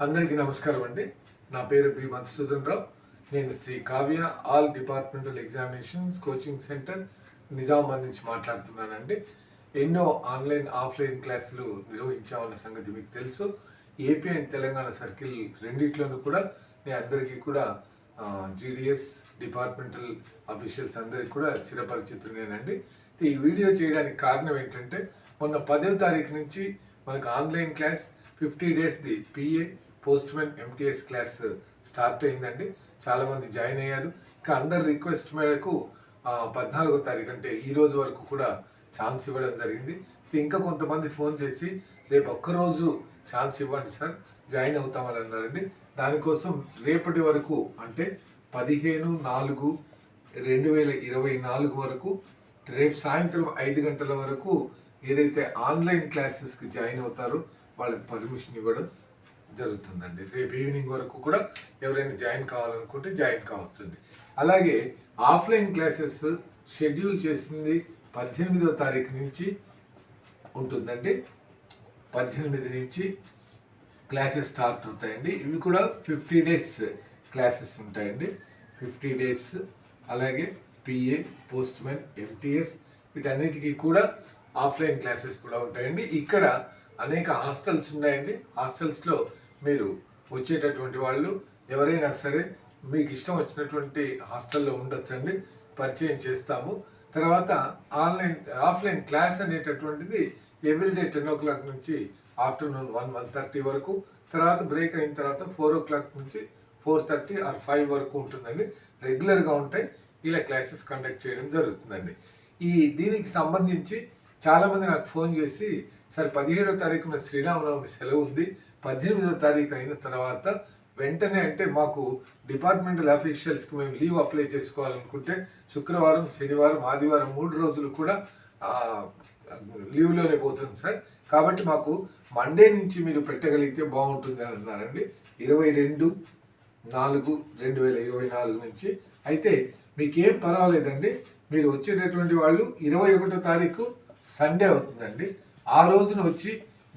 అందరికీ నమస్కారం అండి. నా పేరు బి మధుసూదన్ రావు. నేను Sri Kavya all departmental examinations coaching centre Nizamabad నుంచి మాట్లాడుతున్నానండి. ఎన్నో ఆన్లైన్ ఆఫ్లైన్ క్లాసులు నిర్వహించామన్న సంగతి మీకు తెలుసు. ఏపీ అండ్ తెలంగాణ సర్కిల్ రెండిట్లోనూ కూడా నేను అందరికీ కూడా జీడిఎస్ డిపార్ట్మెంటల్ అఫీషియల్స్ అందరికీ కూడా చిరపరిచితునేనండి. ఈ వీడియో చేయడానికి కారణం ఏంటంటే, మొన్న 10వ తారీఖు నుంచి మనకు ఆన్లైన్ క్లాస్ 50 డేస్ది PA postmen MTS class start అయిందండి. చాలామంది జాయిన్ అయ్యారు. ఇంకా అందరి రిక్వెస్ట్ మేరకు 14వ తారీఖు అంటే ఈ రోజు వరకు కూడా ఛాన్స్ ఇవ్వడం జరిగింది. ఇంకా కొంతమంది ఫోన్ చేసి రేపు ఒక్కరోజు ఛాన్స్ ఇవ్వండి సార్, జాయిన్ అవుతామని అన్నారండి. దానికోసం రేపటి వరకు అంటే 15/4/2024 వరకు రేపు సాయంత్రం 5 గంటల వరకు ఏదైతే ఆన్లైన్ క్లాసెస్కి జాయిన్ అవుతారో వాళ్ళకి పర్మిషన్ ఇవ్వడం జరుగుతుందండి. రేపు ఈవినింగ్ వరకు కూడా ఎవరైనా జాయిన్ కావాలనుకుంటే జాయిన్ కావచ్చండి. అలాగే ఆఫ్లైన్ క్లాసెస్ షెడ్యూల్ చేసింది 18వ తారీఖు నుంచి ఉంటుందండి. 18 నుంచి క్లాసెస్ స్టార్ట్ అవుతాయండి. ఇవి కూడా 50 డేస్ క్లాసెస్ ఉంటాయండి. 50 డేస్. అలాగే పిఏ పోస్ట్మెన్ ఎంటీఎస్ వీటన్నిటికీ కూడా ఆఫ్లైన్ క్లాసెస్ కూడా ఉంటాయండి. ఇక్కడ అనేక హాస్టల్స్ ఉన్నాయండి. హాస్టల్స్లో మీరు వచ్చేటటువంటి వాళ్ళు ఎవరైనా సరే మీకు ఇష్టం వచ్చినటువంటి హాస్టల్లో ఉండొచ్చండి. పరిచయం చేస్తాము. తర్వాత ఆఫ్లైన్ క్లాస్ అనేటటువంటిది ఎవ్రీడే 10 o'clock నుంచి ఆఫ్టర్నూన్ 1:30 వరకు, తర్వాత బ్రేక్ అయిన తర్వాత 4 o'clock నుంచి 4:30 or 5 వరకు ఉంటుందండి. రెగ్యులర్గా ఉంటాయి. ఇలా క్లాసెస్ కండక్ట్ చేయడం జరుగుతుందండి. దీనికి సంబంధించి చాలామంది నాకు ఫోన్ చేసి, సార్ 17వ తారీఖున శ్రీరామనవమి సెలవు ఉంది, 18వ తారీఖు అయిన తర్వాత వెంటనే అంటే మాకు డిపార్ట్మెంటల్ అఫీషియల్స్కి మేము లీవ్ అప్లై చేసుకోవాలనుకుంటే శుక్రవారం, శనివారం, ఆదివారం 3 రోజులు కూడా లీవ్లోనే పోతుంది సార్. కాబట్టి మాకు మండే నుంచి మీరు పెట్టగలిగితే బాగుంటుంది అని అన్నారండి. 22/4/2024 నుంచి. అయితే మీకేం పర్వాలేదండి. మీరు వచ్చేటటువంటి వాళ్ళు 21వ తారీఖు సండే అవుతుందండి. ఆ రోజున వచ్చి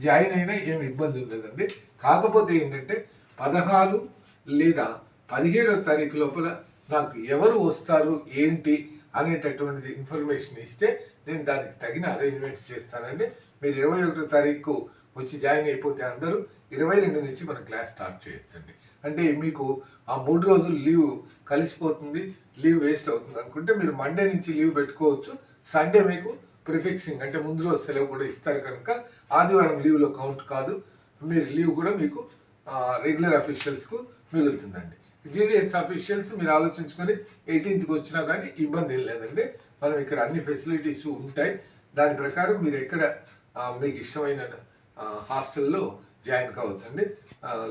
జాయిన్ అయినా ఏమి ఇబ్బంది ఉండదండి. కాకపోతే ఏంటంటే 16 లేదా 17వ తారీఖు లోపల నాకు ఎవరు వస్తారు ఏంటి అనేటటువంటిది ఇన్ఫర్మేషన్ ఇస్తే నేను దానికి తగిన అరేంజ్మెంట్స్ చేస్తానండి. మీరు 21వ తారీఖు వచ్చి జాయిన్ అయిపోతే అందరూ 22 నుంచి మన క్లాస్ స్టార్ట్ చేయొచ్చండి. అంటే మీకు ఆ 3 రోజులు లీవ్ కలిసిపోతుంది, లీవ్ వేస్ట్ అవుతుంది అనుకుంటే మీరు మండే నుంచి లీవ్ పెట్టుకోవచ్చు. సండే మీకు ప్రిఫిక్సింగ్ అంటే ముందు రోజు సెలవు కూడా ఇస్తారు కనుక ఆదివారం లీవ్లో కౌంట్ కాదు. మీరు లీవ్ కూడా మీకు రెగ్యులర్ అఫీషియల్స్కు మిగులుతుందండి. జీడిఎస్ అఫీషియల్స్ మీరు ఆలోచించుకొని 18th వచ్చినా కానీ ఇబ్బంది ఏం లేదండి. మనం ఇక్కడ అన్ని ఫెసిలిటీస్ ఉంటాయి. దాని ప్రకారం మీరు ఎక్కడ మీకు ఇష్టమైన హాస్టల్లో జాయిన్ కావచ్చండి.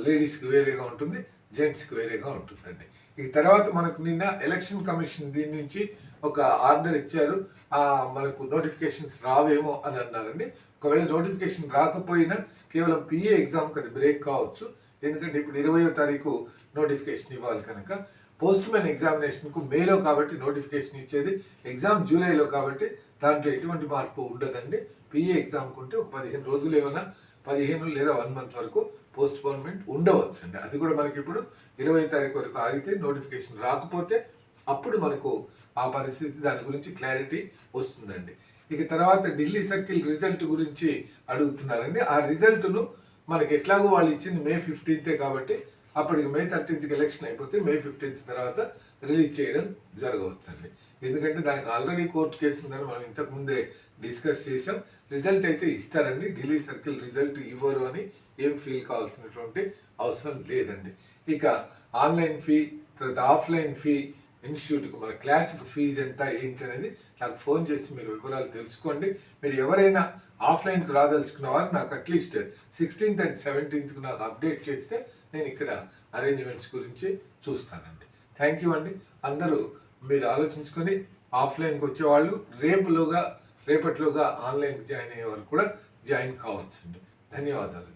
లేడీస్కి వేరేగా ఉంటుంది, జెంట్స్కి వేరేగా ఉంటుందండి. ఈ తర్వాత మనకు నిన్న ఎలక్షన్ కమిషన్ దీని నుంచి ఒక ఆర్డర్ ఇచ్చారు. మనకు నోటిఫికేషన్స్ రావేమో అని అన్నారండి. ఒకవేళ నోటిఫికేషన్ రాకపోయినా కేవలం పిఏ ఎగ్జామ్కి అది బ్రేక్ కావచ్చు. ఎందుకంటే ఇప్పుడు 20వ తారీఖు నోటిఫికేషన్ ఇవ్వాలి కనుక. పోస్ట్మెన్ ఎగ్జామినేషన్కు మేలో కాబట్టి నోటిఫికేషన్ ఇచ్చేది, ఎగ్జామ్ జూలైలో కాబట్టి దాంట్లో ఎటువంటి మార్పు ఉండదండి. పిఏ ఎగ్జామ్కి ఉంటే ఒక 15 రోజులు ఏమైనా 15 లేదా 1 month వరకు పోస్ట్పోన్మెంట్ ఉండవచ్చు అండి. అది కూడా మనకి ఇప్పుడు 20వ తారీఖు వరకు ఆగితే నోటిఫికేషన్ రాకపోతే అప్పుడు మనకు ఆ పరిస్థితి దాని గురించి క్లారిటీ వస్తుందండి. ఇక తర్వాత ఢిల్లీ సర్కిల్ రిజల్ట్ గురించి అడుగుతున్నారండి. ఆ రిజల్ట్ను మనకి ఎట్లాగో వాళ్ళు ఇచ్చింది May 15th కాబట్టి అప్పటికి May 13th ఎలక్షన్ అయిపోతే May 15th తర్వాత రిలీజ్ చేయడం జరగవచ్చండి. ఎందుకంటే దానికి ఆల్రెడీ కోర్టు కేసు ఉందని మనం ఇంతకుముందే డిస్కస్ చేసాం. రిజల్ట్ అయితే ఇస్తారండి. ఢిల్లీ సర్కిల్ రిజల్ట్ ఇవ్వరు అని ఏం ఫీల్ కావాల్సినటువంటి అవసరం లేదండి. ఇక ఆన్లైన్ ఫీ, తర్వాత ఆఫ్లైన్ ఫీ, ఇన్స్టిట్యూట్కి మన క్లాస్కి ఫీజు ఎంత ఏంటి అనేది నాకు ఫోన్ చేసి మీరు వివరాలు తెలుసుకోండి. మీరు ఎవరైనా ఆఫ్లైన్కి రాదలుచుకున్న వారు నాకు అట్లీస్ట్ 16th and 17th నాకు అప్డేట్ చేస్తే నేను ఇక్కడ అరేంజ్మెంట్స్ గురించి చూస్తానండి. థ్యాంక్ యూ అండి. అందరూ మీరు ఆలోచించుకొని ఆఫ్లైన్కి వచ్చేవాళ్ళు రేపటిలోగా ఆన్లైన్కి జాయిన్ అయ్యే వారు కూడా జాయిన్ కావచ్చండి. ధన్యవాదాలు.